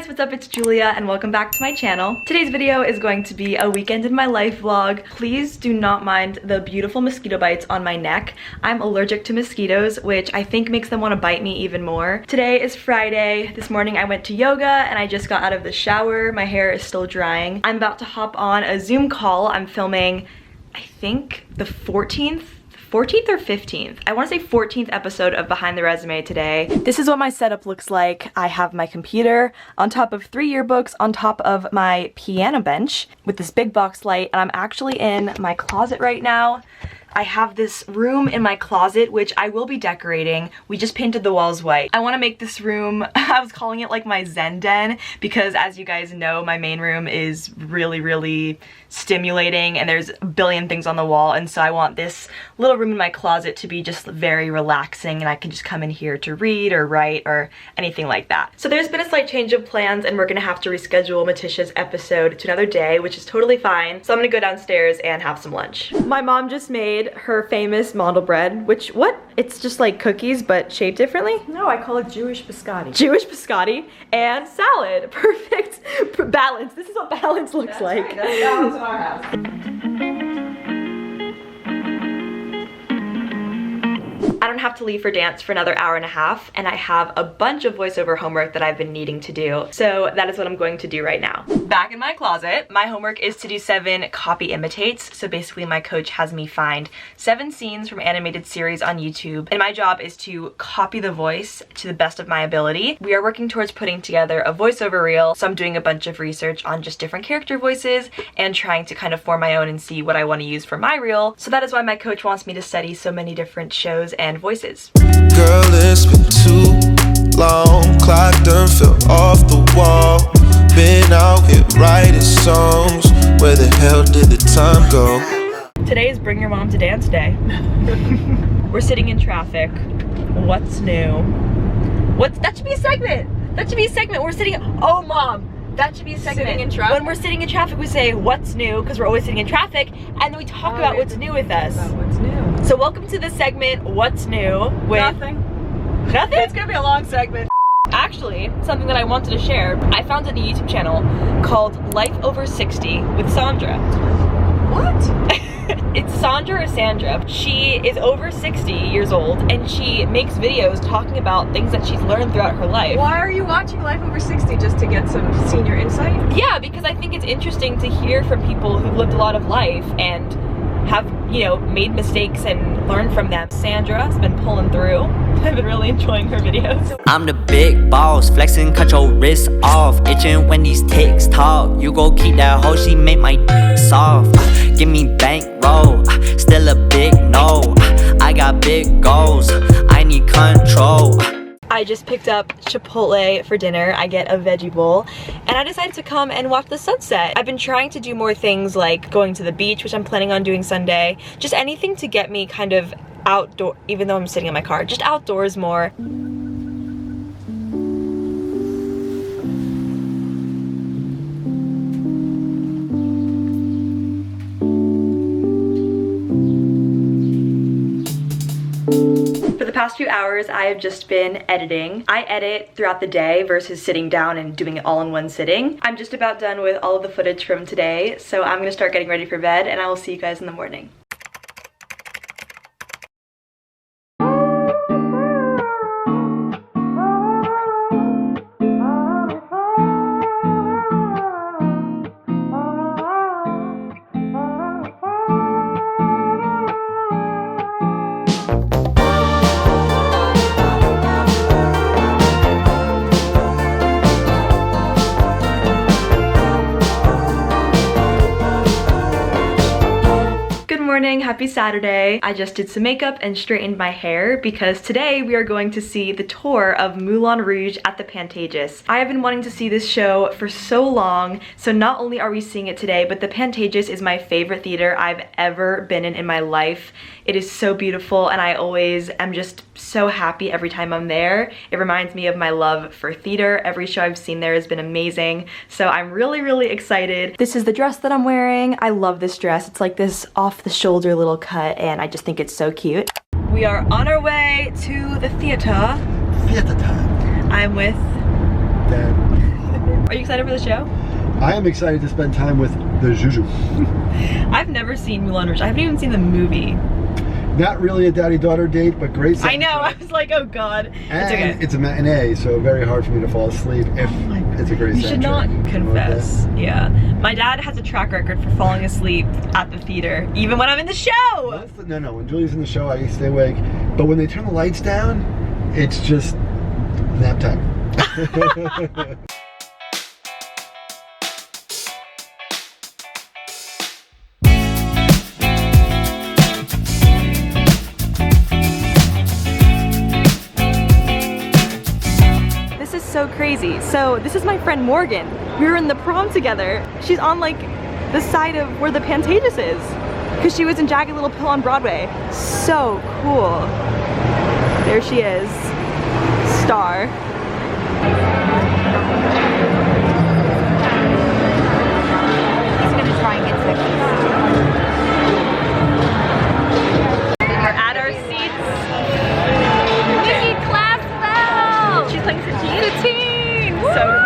guys, what's up? It's Julia and welcome back to my channel. Today's video is going to be a weekend in my life vlog. Please do not mind the beautiful mosquito bites on my neck. I'm allergic to mosquitoes, which I think makes them want to bite me even more. Today is Friday. This morning I went to yoga and I just got out of the shower. My hair is still drying. I'm about to hop on a Zoom call. I'm filming, I think, the 14th or 15th. I want to say 14th episode of Behind the Resume today. This is what my setup looks like. I have my computer on top of 3 yearbooks on top of my piano bench with this big box light, and I'm actually in my closet right now. I have this room in my closet, which I will be decorating. We just painted the walls white. I want to make this room, I was calling it like my Zen den, because as you guys know, my main room is really stimulating and there's a billion things on the wall, and so I want this little room in my closet to be just very relaxing and I can just come in here to read or write or anything like that. So there's been a slight change of plans and we're gonna have to reschedule Matisha's episode to another day, which is totally fine. So I'm gonna go downstairs and have some lunch. My mom just made her famous mandel bread, which, what? It's just like cookies but shaped differently? No, I call it Jewish biscotti. Jewish biscotti and salad. Perfect balance. This is what balance looks like. Right, that's balance in our house. I don't have to leave for dance for another hour and a half, and I have a bunch of voiceover homework that I've been needing to do. So that is what I'm going to do right now. Back in my closet, my homework is to do 7 copy imitates. So basically my coach has me find 7 scenes from animated series on YouTube, and my job is to copy the voice to the best of my ability. We are working towards putting together a voiceover reel, so I'm doing a bunch of research on just different character voices and trying to kind of form my own and see what I want to use for my reel. So that is why my coach wants me to study so many different shows and voices. Girl, it's been too long. Clock done fell off the wall. Been out here writing songs. Where the hell did the time go? Today is Bring Your Mom to Dance Day. We're sitting in traffic. What's new? That should be a segment. That should be a segment. We're sitting, oh mom. That should be a segment. Sitting in traffic? When we're sitting in traffic, we say, what's new? Because we're always sitting in traffic. And then we talk about what's new with us. What's new? So welcome to the segment, What's New? With Nothing. Nothing? It's gonna be a long segment. Actually, something that I wanted to share, I found a YouTube channel called Life Over 60 with Sandra. What? It's Sandra or Sandra. She is over 60 years old and she makes videos talking about things that she's learned throughout her life. Why are you watching Life Over 60? Just to get some senior insight? Yeah, because I think it's interesting to hear from people who've lived a lot of life and have, you know, made mistakes and learned from them. Sandra's been pulling through. I've been really enjoying her videos. I'm the big boss, flexing, cut your wrist off. Itching when these ticks talk. You go keep that hoe, she make my dick soft. Give me bankroll, still a big no. I got big goals, I need control. I just picked up Chipotle for dinner. I get a veggie bowl and I decided to come and watch the sunset. I've been trying to do more things like going to the beach, which I'm planning on doing Sunday. Just anything to get me kind of outdoor, even though I'm sitting in my car, just outdoors more. For the past few hours, I have just been editing. I edit throughout the day versus sitting down and doing it all in one sitting. I'm just about done with all of the footage from today, so I'm gonna start getting ready for bed and I will see you guys in the morning. Morning, happy Saturday. I just did some makeup and straightened my hair because today we are going to see the tour of Moulin Rouge at the Pantages. I have been wanting to see this show for so long, so not only are we seeing it today, but the Pantages is my favorite theater I've ever been in my life. It is so beautiful and I always am just so happy every time I'm there. It reminds me of my love for theater. Every show I've seen there has been amazing, so I'm really excited. This is the dress that I'm wearing. I love this dress. It's like this off the shoulder little cut and I just think it's so cute. We are on our way to the theater. Theater time. I'm with Dad. Are you excited for the show? I am excited to spend time with the Juju. I've never seen Moulin Rouge. I haven't even seen the movie. Not really a daddy-daughter date, but great soundtrack. I know, I was like, oh god. And it's okay. it's a matinee, so very hard for me to fall asleep if it's a great soundtrack. You should not confess. Yeah. My dad has a track record for falling asleep at the theater, even when I'm in the show! No, when Julie's in the show, I stay awake. But when they turn the lights down, it's just nap time. So crazy. So this is my friend Morgan. We were in the prom together. She's on like the side of where the Pantages is because she was in Jagged Little Pill on Broadway. So cool. There she is. Star. He's gonna try and get to the We're at our seats. Nikki Classwell! She's playing Satine. So cool.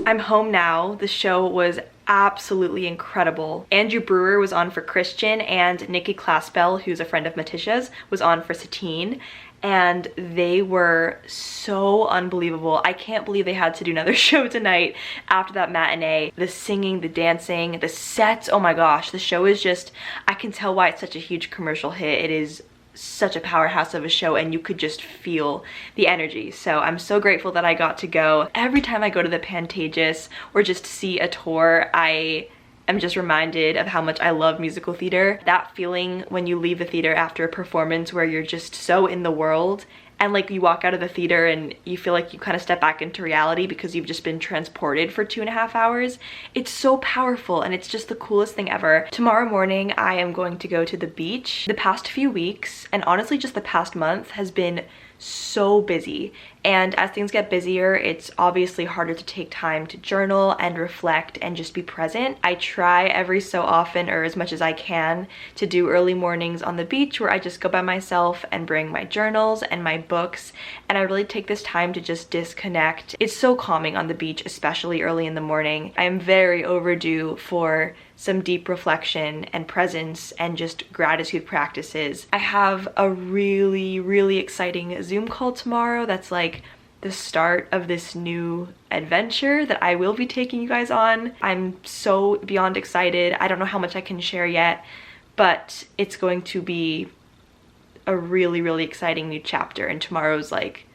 I'm home now. The show was absolutely incredible. Andrew Brewer was on for Christian, and Nikki Classwell, who's a friend of Matisha's, was on for Satine, and they were so unbelievable. I can't believe they had to do another show tonight after that matinee. The singing, the dancing, the sets, oh my gosh, the show is just, I can tell why it's such a huge commercial hit. It is such a powerhouse of a show, and you could just feel the energy. So I'm so grateful that I got to go. Every time I go to the Pantages or just see a tour, I am just reminded of how much I love musical theater. That feeling when you leave the theater after a performance where you're just so in the world, and like you walk out of the theater and you feel like you kind of step back into reality because you've just been transported for 2.5 hours. It's so powerful, and it's just the coolest thing ever. Tomorrow morning I am going to go to the beach. The past few weeks, and honestly just the past month, has been so busy, and as things get busier, it's obviously harder to take time to journal and reflect and just be present. I try every so often, or as much as I can, to do early mornings on the beach where I just go by myself and bring my journals and my books, and I really take this time to just disconnect. It's so calming on the beach, especially early in the morning. I am very overdue for some deep reflection and presence and just gratitude practices. I have a really exciting Zoom call tomorrow that's like the start of this new adventure that I will be taking you guys on. I'm so beyond excited. I don't know how much I can share yet, but it's going to be a really exciting new chapter, and tomorrow's like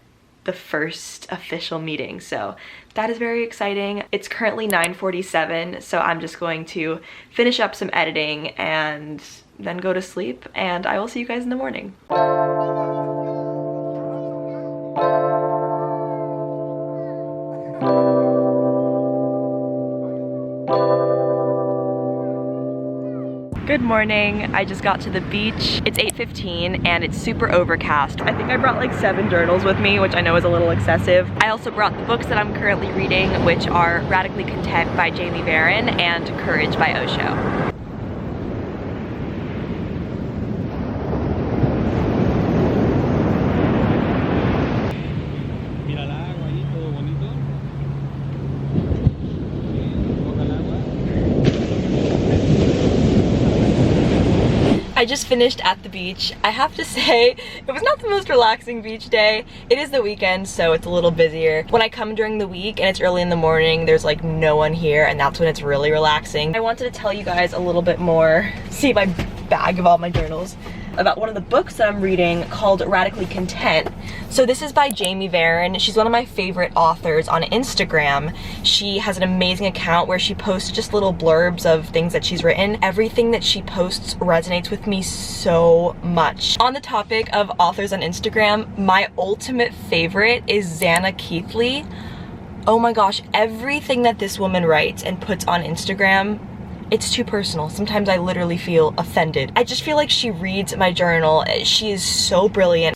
the first official meeting, so that is very exciting. It's currently 9:47, so I'm just going to finish up some editing and then go to sleep, and I will see you guys in the morning. Good morning. I just got to the beach. It's 8:15 and it's super overcast. I think I brought like 7 journals with me, which I know is a little excessive. I also brought the books that I'm currently reading, which are Radically Content by Jamie Barron and Courage by Osho. I just finished at the beach. I have to say, it was not the most relaxing beach day. It is the weekend, so it's a little busier. When I come during the week and it's early in the morning, there's like no one here, and that's when it's really relaxing. I wanted to tell you guys a little bit more, see my bag of all my journals, about one of the books that I'm reading called Radically Content. So this is by Jamie Varon. She's one of my favorite authors on Instagram. She has an amazing account where she posts just little blurbs of things that she's written. Everything that she posts resonates with me so much. On the topic of authors on Instagram, my ultimate favorite is Xana Keithley. Oh my gosh, everything that this woman writes and puts on Instagram, it's too personal. Sometimes I literally feel offended. I just feel like she reads my journal. She is so brilliant.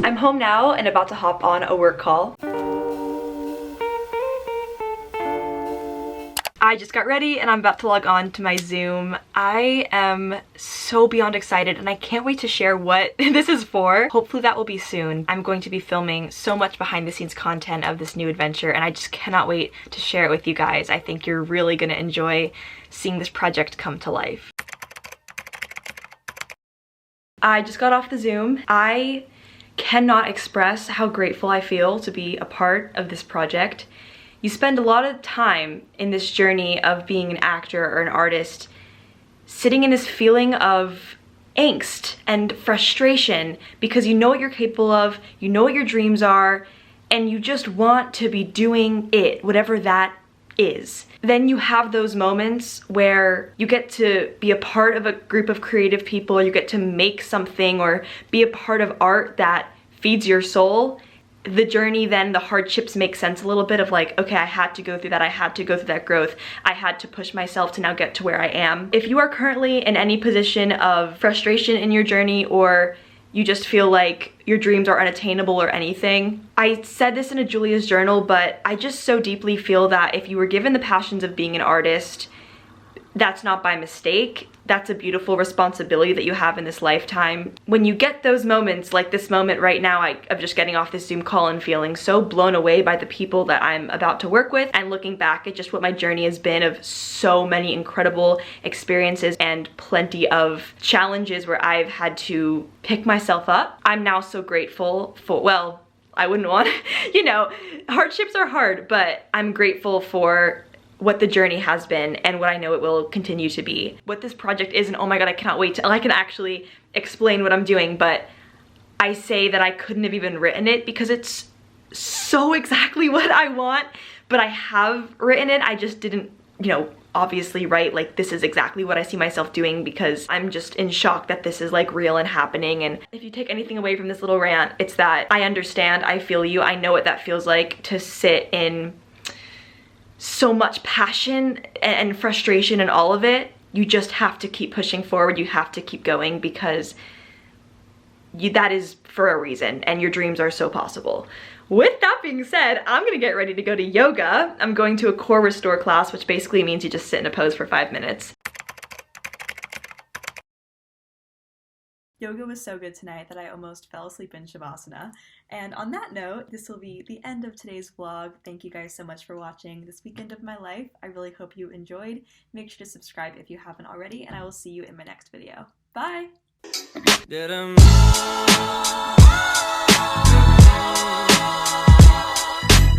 I'm home now and about to hop on a work call. I just got ready and I'm about to log on to my Zoom. I am so beyond excited and I can't wait to share what this is for. Hopefully that will be soon. I'm going to be filming so much behind the scenes content of this new adventure and I just cannot wait to share it with you guys. I think you're really gonna enjoy seeing this project come to life. I just got off the Zoom. I cannot express how grateful I feel to be a part of this project. You spend a lot of time in this journey of being an actor or an artist sitting in this feeling of angst and frustration because you know what you're capable of, you know what your dreams are, and you just want to be doing it, whatever that is. Then you have those moments where you get to be a part of a group of creative people, you get to make something or be a part of art that feeds your soul. The journey, then the hardships make sense a little bit of like, okay, I had to go through that, I had to go through that growth, I had to push myself to now get to where I am. If you are currently in any position of frustration in your journey or you just feel like your dreams are unattainable or anything, I said this in a Julia's journal, but I just so deeply feel that if you were given the passions of being an artist, that's not by mistake. That's a beautiful responsibility that you have in this lifetime. When you get those moments, like this moment right now of just getting off this Zoom call and feeling so blown away by the people that I'm about to work with, and looking back at just what my journey has been of so many incredible experiences and plenty of challenges where I've had to pick myself up, I'm now so grateful for, well, I wouldn't want, you know, hardships are hard, but I'm grateful for what the journey has been and what I know it will continue to be. What this project is, and oh my god, I cannot wait till I can actually explain what I'm doing, but I say that I couldn't have even written it because it's so exactly what I want, but I have written it. I just didn't, you know, obviously write like this is exactly what I see myself doing because I'm just in shock that this is like real and happening. And if you take anything away from this little rant, it's that I understand, I feel you, I know what that feels like to sit in so much passion and frustration and all of it. You just have to keep pushing forward, you have to keep going because that is for a reason and your dreams are so possible. With that being said, I'm gonna get ready to go to yoga. I'm going to a core restore class, which basically means you just sit in a pose for 5 minutes. Yoga was so good tonight that I almost fell asleep in Shavasana. And on that note, this will be the end of today's vlog. Thank you guys so much for watching this weekend of my life. I really hope you enjoyed. Make sure to subscribe if you haven't already, and I will see you in my next video. Bye!